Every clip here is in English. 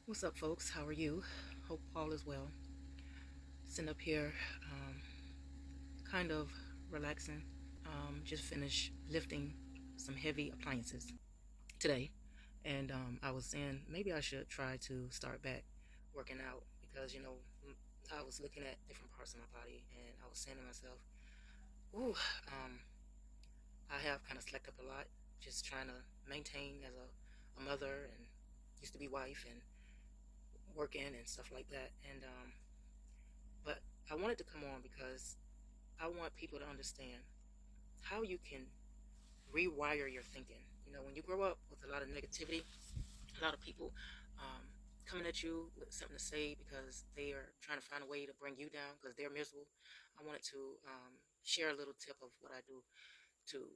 What's up, folks? How are you? Hope all is well. Sitting up here, kind of relaxing. Just finished lifting some heavy appliances today, and I was saying maybe I should try to start back working out because I was looking at different parts of my body, and I was saying to myself, "Ooh, um, I have kind of slacked up a lot, just trying to maintain as a mother and used to be wife and working and stuff like that." And but I wanted to come on because I want people to understand how you can rewire your thinking. When you grow up with a lot of negativity, a lot of people um, coming at you with something to say because they are trying to find a way to bring you down because they're miserable. I wanted to share a little tip of what I do to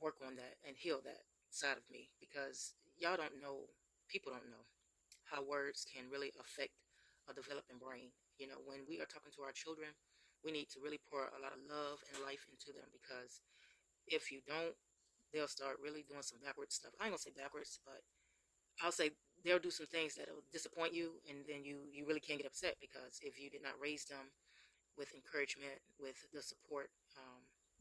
work on that and heal that side of me because y'all don't know, people don't know how words can really affect a developing brain. When we are talking to our children, we need to really pour a lot of love and life into them because if you don't, they'll start really doing some backwards stuff. I ain't gonna say backwards, but I'll say they'll do some things that'll disappoint you, and then you really can't get upset because if you did not raise them with encouragement, with the support,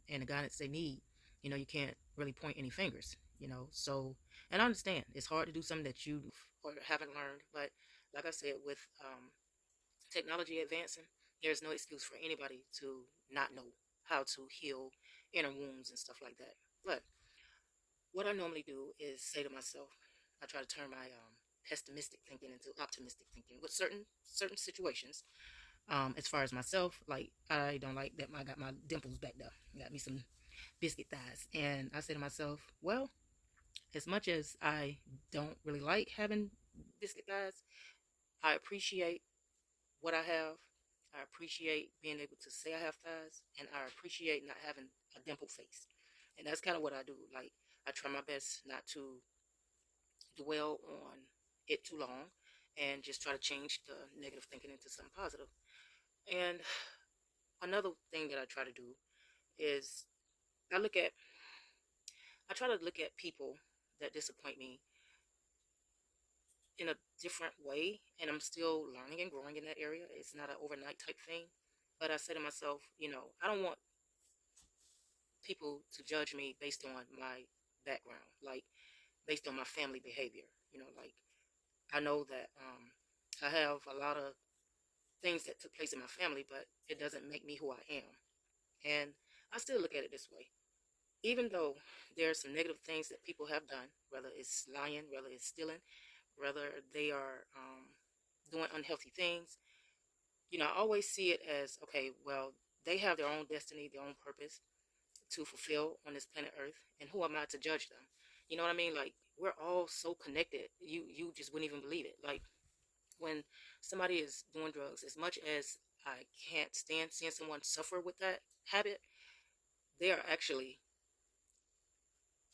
and the guidance they need, you can't really point any fingers. So, and I understand it's hard to do something that you or haven't learned, but like I said, with technology advancing, there's no excuse for anybody to not know how to heal inner wounds and stuff like that. But what I normally do is say to myself, I try to turn my pessimistic thinking into optimistic thinking with certain situations. As far as myself, like I don't like that I got my dimples back there. Got me some biscuit thighs, and I say to myself, well, as much as I don't really like having biscuit thighs, I appreciate what I have. I appreciate being able to say I have thighs, and I appreciate not having a dimpled face. And that's kind of what I do. Like I try my best not to dwell on it too long, and just try to change the negative thinking into something positive. And another thing that I try to do is I look at I try to look at people that disappoint me in a different way, and I'm still learning and growing in that area. It's not an overnight type thing. But I say to myself, I don't want people to judge me based on my background, like based on my family behavior. Like I know that I have a lot of things that took place in my family, but it doesn't make me who I am. And I still look at it this way. Even though there are some negative things that people have done, whether it's lying, whether it's stealing, whether they are doing unhealthy things, I always see it as, okay, well, they have their own destiny, their own purpose to fulfill on this planet Earth, and who am I to judge them? You know what I mean? Like, we're all so connected, you just wouldn't even believe it. Like, when somebody is doing drugs, as much as I can't stand seeing someone suffer with that habit, they are actually,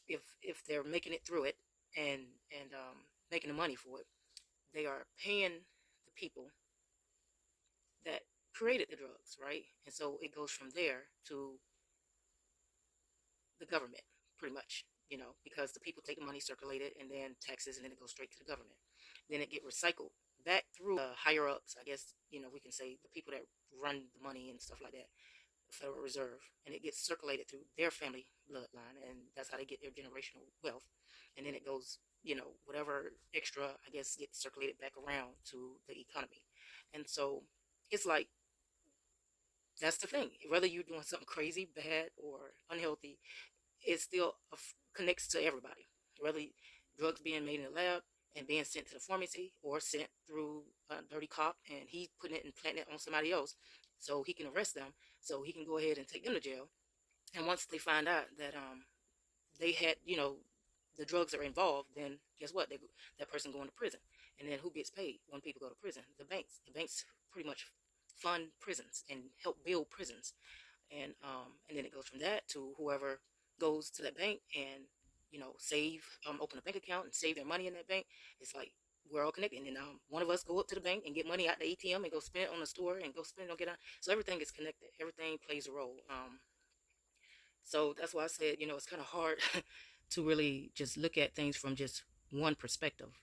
if they're making it through it and making the money for it, they are paying the people that created the drugs, right? And so it goes from there to the government, pretty much, because the people take the money, circulate it, and then taxes, and then it goes straight to the government. Then it get recycled back through higher ups, I guess, we can say the people that run the money and stuff like that, the Federal Reserve, and it gets circulated through their family bloodline, and that's how they get their generational wealth. And then it goes, whatever extra, I guess, gets circulated back around to the economy. And so it's like, that's the thing. Whether you're doing something crazy, bad, or unhealthy, it still connects to everybody. Whether drugs being made in the lab and being sent to the pharmacy or sent through a dirty cop and he putting it and planting it on somebody else so he can arrest them, so he can go ahead and take them to jail. And once they find out that they had, the drugs are involved, then guess what? That person going to prison. And then who gets paid when people go to prison? The banks. The banks pretty much fund prisons and help build prisons. And then it goes from that to whoever goes to that bank and save, open a bank account and save their money in that bank. It's like we're all connected. And then one of us go up to the bank and get money out the ATM and go spend it on the store and go spend it on get out. So everything is connected. Everything plays a role. So that's why I said, it's kind of hard to really just look at things from just one perspective.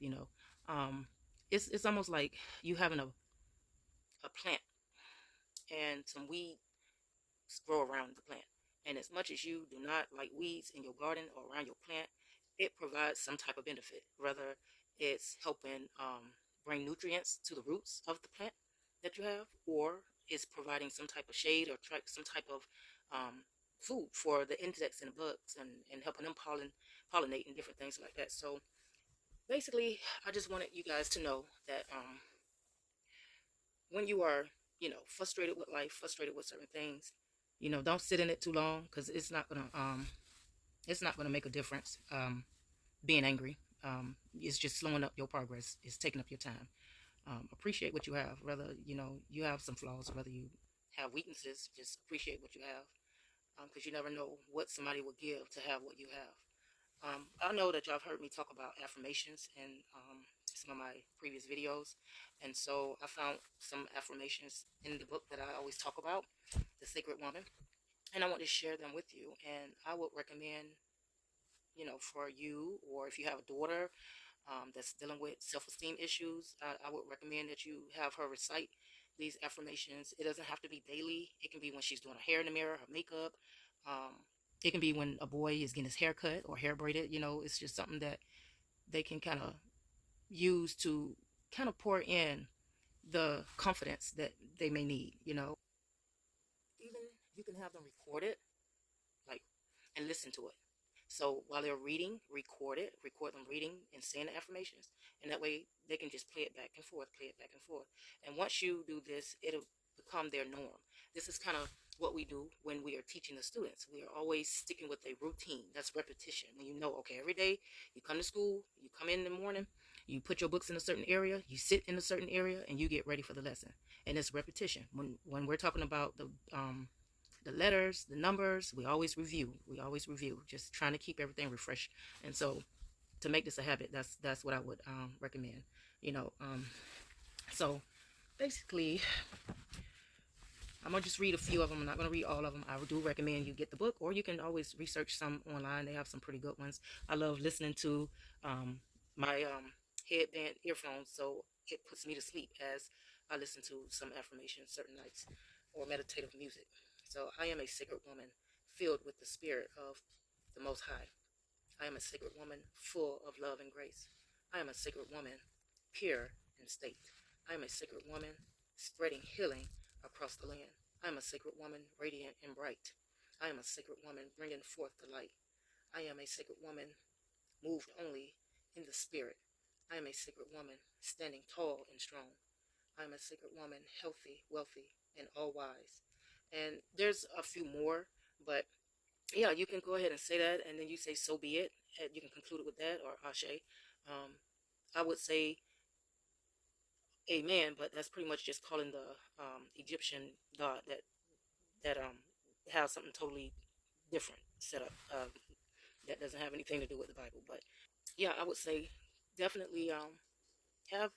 it's almost like you having a plant and some weeds grow around the plant. And as much as you do not like weeds in your garden or around your plant, it provides some type of benefit. Whether it's helping bring nutrients to the roots of the plant that you have, or it's providing some type of shade or some type of food for the insects and the bugs, and helping them pollinate and different things like that. So basically, I just wanted you guys to know that when you are, frustrated with life, frustrated with certain things, don't sit in it too long, because it's not gonna make a difference. Being angry, is just slowing up your progress. It's taking up your time. Appreciate what you have, whether you have some flaws, or whether you have weaknesses. Just appreciate what you have, because you never know what somebody will give to have what you have. I know that y'all have heard me talk about affirmations in some of my previous videos, and so I found some affirmations in the book that I always talk about, The Sacred Woman, and I want to share them with you. And I would recommend, for you, or if you have a daughter that's dealing with self-esteem issues, I would recommend that you have her recite these affirmations. It doesn't have to be daily. It can be when she's doing her hair in the mirror, her makeup. It can be when a boy is getting his hair cut or hair braided. It's just something that they can kind of use to kind of pour in the confidence that they may need. Even you can have them record it, like, and listen to it. So while they're reading, record it, record them reading and saying the affirmations. And that way they can just play it back and forth, play it back and forth. And once you do this, it'll become their norm. This is kind of what we do when we are teaching the students. We are always sticking with a routine. That's repetition. When okay, every day you come to school, you come in the morning, you put your books in a certain area, you sit in a certain area, and you get ready for the lesson. And it's repetition. When we're talking about the letters, the numbers, we always review. Just trying to keep everything refreshed. And so to make this a habit, that's what I would recommend. So basically, I'm going to just read a few of them. I'm not going to read all of them. I do recommend you get the book, or you can always research some online. They have some pretty good ones. I love listening to my headband earphones, so it puts me to sleep as I listen to some affirmations certain nights, or meditative music. So I am a sacred woman filled with the spirit of the Most High. I am a sacred woman full of love and grace. I am a sacred woman pure in state. I am a sacred woman spreading healing across the land. I am a sacred woman radiant and bright. I am a sacred woman bringing forth the light. I am a sacred woman moved only in the spirit. I am a sacred woman standing tall and strong. I am a sacred woman healthy, wealthy, and all wise. And there's a few more, but yeah, you can go ahead and say that, and then you say so be it, and you can conclude it with that, or ashe. I would say amen, but that's pretty much just calling the Egyptian god that has something totally different set up, that doesn't have anything to do with the Bible. But yeah, I would say definitely have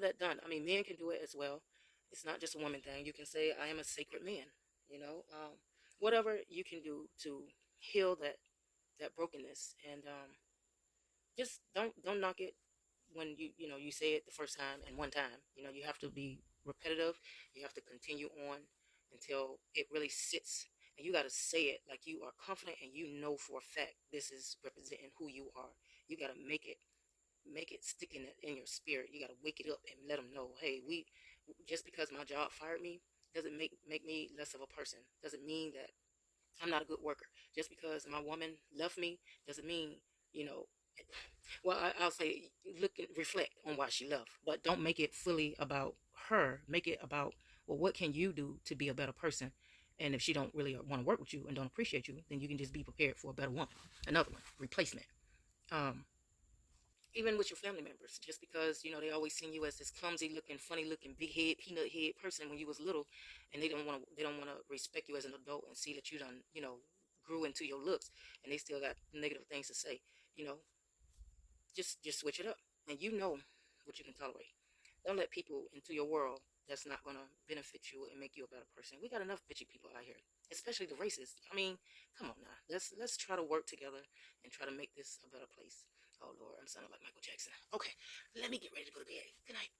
that done. I mean, men can do it as well. It's not just a woman thing. You can say I am a sacred man. Whatever you can do to heal that brokenness, and just don't knock it when you say it the first time and one time. You have to be repetitive. You have to continue on until it really sits, and you got to say it like you are confident, and for a fact this is representing who you are. You got to make it stick in your spirit. You got to wake it up and let them know, hey, just because my job fired me doesn't make me less of a person. Doesn't mean that I'm not a good worker. Just because my woman left me doesn't mean, well, I'll say look and reflect on why she left, but don't make it fully about her. Make it about, well, what can you do to be a better person? And if she don't really want to work with you and don't appreciate you, then you can just be prepared for a better one, another one, replacement. Even with your family members, just because they always seen you as this clumsy looking, funny looking, big head, peanut head person when you was little, and they don't want to respect you as an adult and see that you done grew into your looks, and they still got negative things to say. Just switch it up, and what you can tolerate. Don't let people into your world that's not gonna benefit you and make you a better person. We got enough bitchy people out here, especially the racists. I mean, come on now. Let's try to work together and try to make this a better place. Oh Lord, I'm sounding like Michael Jackson. Okay, let me get ready to go to bed. Good night.